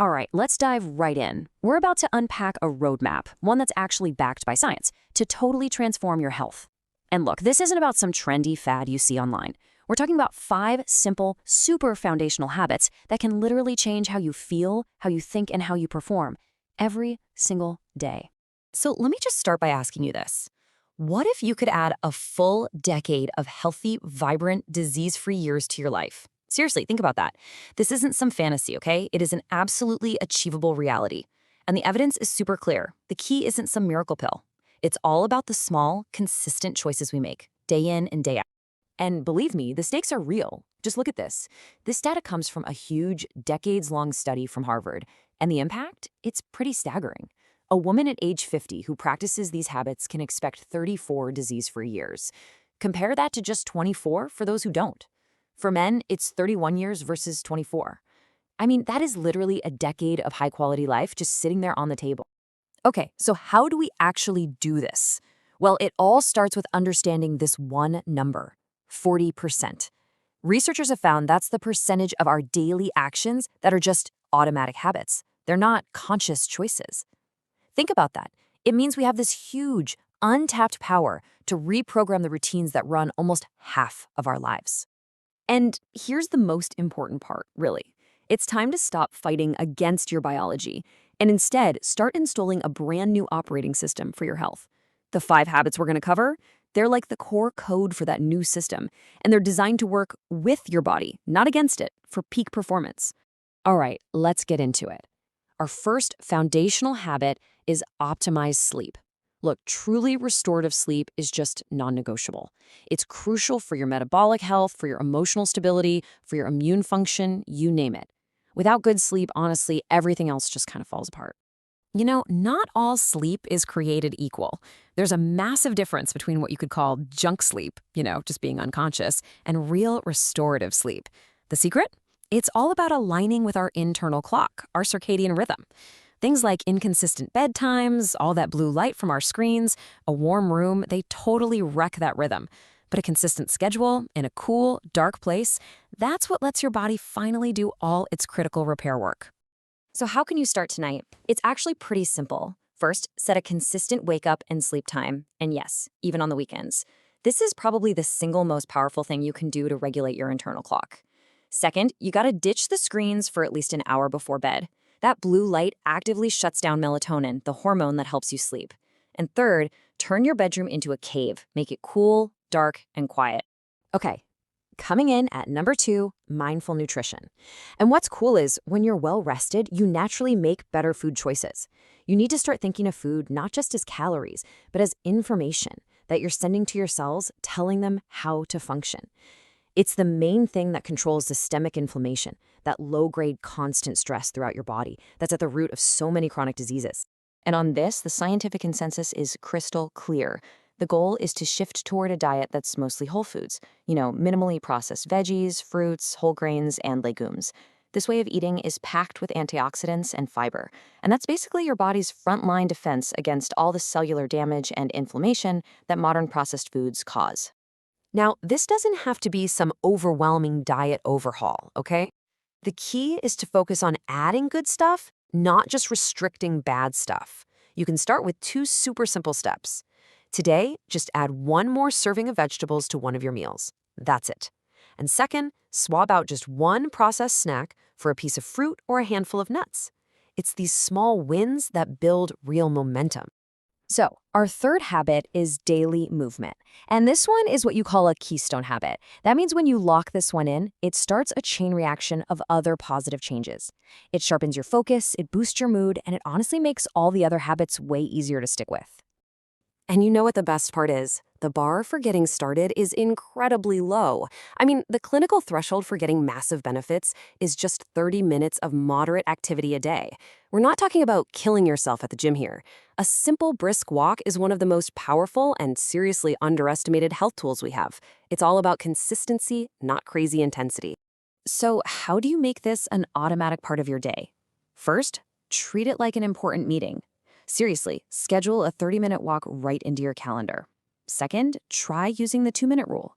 All right, let's dive right in. We're about to unpack a roadmap, one that's actually backed by science, to totally transform your health. And look, this isn't about some trendy fad you see online. We're talking about 5 simple, super foundational habits that can literally change how you feel, how you think, and how you perform every single day. So let me just start by asking you this. What if you could add a full decade of healthy, vibrant, disease-free years to your life? Seriously, think about that. This isn't some fantasy, okay? It is an absolutely achievable reality. And the evidence is super clear. The key isn't some miracle pill. It's all about the small, consistent choices we make, day in and day out. And believe me, the stakes are real. Just look at this. This data comes from a huge, decades-long study from Harvard. And the impact? It's pretty staggering. A woman at age 50 who practices these habits can expect 34 disease-free years. Compare that to just 24 for those who don't. For men, it's 31 years versus 24. I mean, that is literally a decade of high-quality life just sitting there on the table. Okay, so how do we actually do this? Well, it all starts with understanding this one number, 40%. Researchers have found that's the percentage of our daily actions that are just automatic habits. They're not conscious choices. Think about that. It means we have this huge, untapped power to reprogram the routines that run almost half of our lives. And here's the most important part, really. It's time to stop fighting against your biology and instead start installing a brand new operating system for your health. The 5 habits we're going to cover, they're like the core code for that new system, and they're designed to work with your body, not against it, for peak performance. All right, let's get into it. Our first foundational habit is optimize sleep. Look, truly restorative sleep is just non-negotiable. It's crucial for your metabolic health, for your emotional stability, for your immune function, you name it. Without good sleep, honestly, everything else just kind of falls apart. You know, not all sleep is created equal. There's a massive difference between what you could call junk sleep, just being unconscious, and real restorative sleep. The secret? It's all about aligning with our internal clock, our circadian rhythm. Things like inconsistent bedtimes, all that blue light from our screens, a warm room, they totally wreck that rhythm. But a consistent schedule in a cool, dark place, that's what lets your body finally do all its critical repair work. So how can you start tonight? It's actually pretty simple. First, set a consistent wake up and sleep time. And yes, even on the weekends. This is probably the single most powerful thing you can do to regulate your internal clock. Second, you gotta ditch the screens for at least an hour before bed. That blue light actively shuts down melatonin, the hormone that helps you sleep. And third, turn your bedroom into a cave. Make it cool, dark, and quiet. Okay, coming in at number 2, mindful nutrition. And what's cool is when you're well rested, you naturally make better food choices. You need to start thinking of food not just as calories, but as information that you're sending to your cells, telling them how to function. It's the main thing that controls systemic inflammation, that low-grade constant stress throughout your body that's at the root of so many chronic diseases. And on this, the scientific consensus is crystal clear. The goal is to shift toward a diet that's mostly whole foods, minimally processed veggies, fruits, whole grains, and legumes. This way of eating is packed with antioxidants and fiber, and that's basically your body's frontline defense against all the cellular damage and inflammation that modern processed foods cause. Now, this doesn't have to be some overwhelming diet overhaul, okay? The key is to focus on adding good stuff, not just restricting bad stuff. You can start with 2 super simple steps. Today, just add 1 more serving of vegetables to one of your meals. That's it. And second, swap out just 1 processed snack for a piece of fruit or a handful of nuts. It's these small wins that build real momentum. So, our third habit is daily movement. And this one is what you call a keystone habit. That means when you lock this one in, it starts a chain reaction of other positive changes. It sharpens your focus, it boosts your mood, and it honestly makes all the other habits way easier to stick with. And you know what the best part is? The bar for getting started is incredibly low. I mean, the clinical threshold for getting massive benefits is just 30 minutes of moderate activity a day. We're not talking about killing yourself at the gym here. A simple brisk walk is one of the most powerful and seriously underestimated health tools we have. It's all about consistency, not crazy intensity. So how do you make this an automatic part of your day? First, treat it like an important meeting. Seriously, schedule a 30-minute walk right into your calendar. Second, try using the 2-minute rule.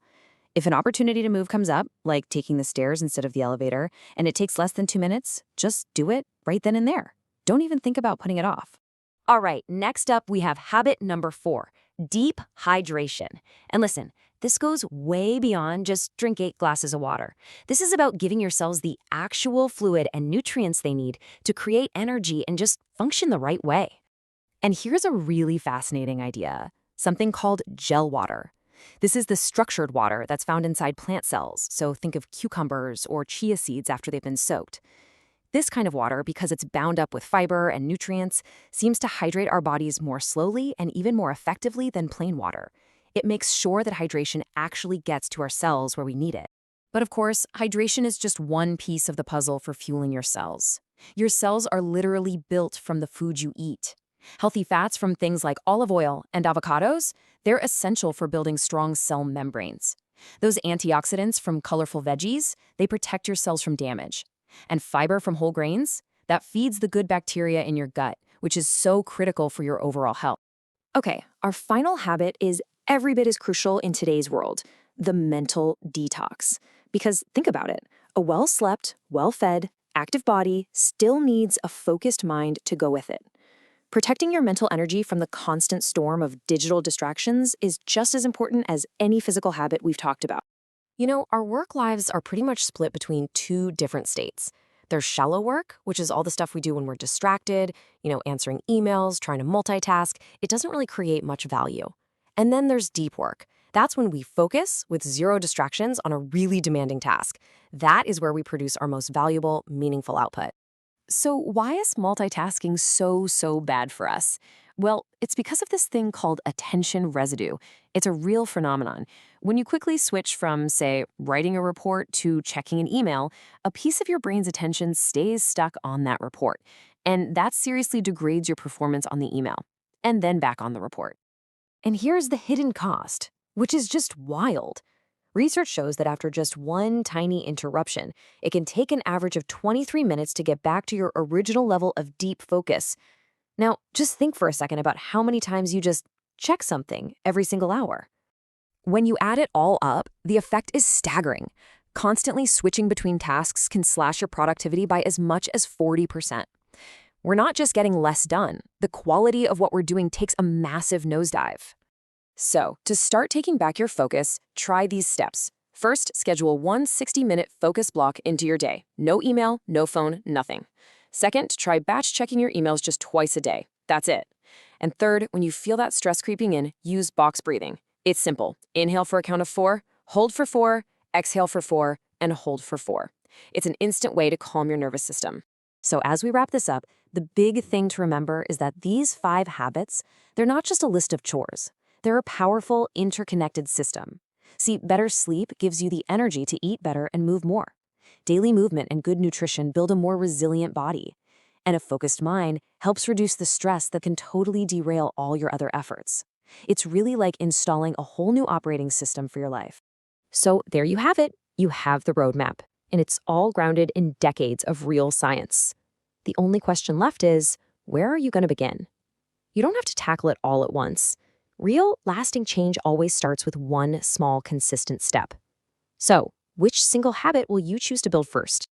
If an opportunity to move comes up, like taking the stairs instead of the elevator, and it takes less than 2 minutes, just do it right then and there. Don't even think about putting it off. All right, next up, we have habit number 4, deep hydration. And listen, this goes way beyond just drink 8 glasses of water. This is about giving your cells the actual fluid and nutrients they need to create energy and just function the right way. And here's a really fascinating idea, something called gel water. This is the structured water that's found inside plant cells, so think of cucumbers or chia seeds after they've been soaked. This kind of water, because it's bound up with fiber and nutrients, seems to hydrate our bodies more slowly and even more effectively than plain water. It makes sure that hydration actually gets to our cells where we need it. But of course, hydration is just one piece of the puzzle for fueling your cells. Your cells are literally built from the food you eat. Healthy fats from things like olive oil and avocados, they're essential for building strong cell membranes. Those antioxidants from colorful veggies, they protect your cells from damage. And fiber from whole grains, that feeds the good bacteria in your gut, which is so critical for your overall health. Okay, our final habit is every bit as crucial in today's world, the mental detox. Because think about it, a well-slept, well-fed, active body still needs a focused mind to go with it. Protecting your mental energy from the constant storm of digital distractions is just as important as any physical habit we've talked about. You know, our work lives are pretty much split between 2 different states. There's shallow work, which is all the stuff we do when we're distracted, answering emails, trying to multitask. It doesn't really create much value. And then there's deep work. That's when we focus with 0 distractions on a really demanding task. That is where we produce our most valuable, meaningful output. So why is multitasking so bad for us? Well, it's because of this thing called attention residue. It's a real phenomenon. When you quickly switch from, say, writing a report to checking an email, a piece of your brain's attention stays stuck on that report. And that seriously degrades your performance on the email, and then back on the report. And here's the hidden cost, which is just wild. Research shows that after just one tiny interruption, it can take an average of 23 minutes to get back to your original level of deep focus. Now, just think for a second about how many times you just check something every single hour. When you add it all up, the effect is staggering. Constantly switching between tasks can slash your productivity by as much as 40%. We're not just getting less done. The quality of what we're doing takes a massive nosedive. So, to start taking back your focus, try these steps. First, schedule one 60-minute focus block into your day. No email, no phone, nothing. Second, try batch checking your emails just twice a day. That's it. And third, when you feel that stress creeping in, use box breathing. It's simple. Inhale for a count of 4, hold for 4, exhale for 4, and hold for 4. It's an instant way to calm your nervous system. So as we wrap this up, the big thing to remember is that these 5 habits, they're not just a list of chores. They're a powerful, interconnected system. See, better sleep gives you the energy to eat better and move more. Daily movement and good nutrition build a more resilient body. And a focused mind helps reduce the stress that can totally derail all your other efforts. It's really like installing a whole new operating system for your life. So there you have it. You have the roadmap. And it's all grounded in decades of real science. The only question left is, where are you going to begin? You don't have to tackle it all at once. Real, lasting change always starts with one small, consistent step. So, which single habit will you choose to build first?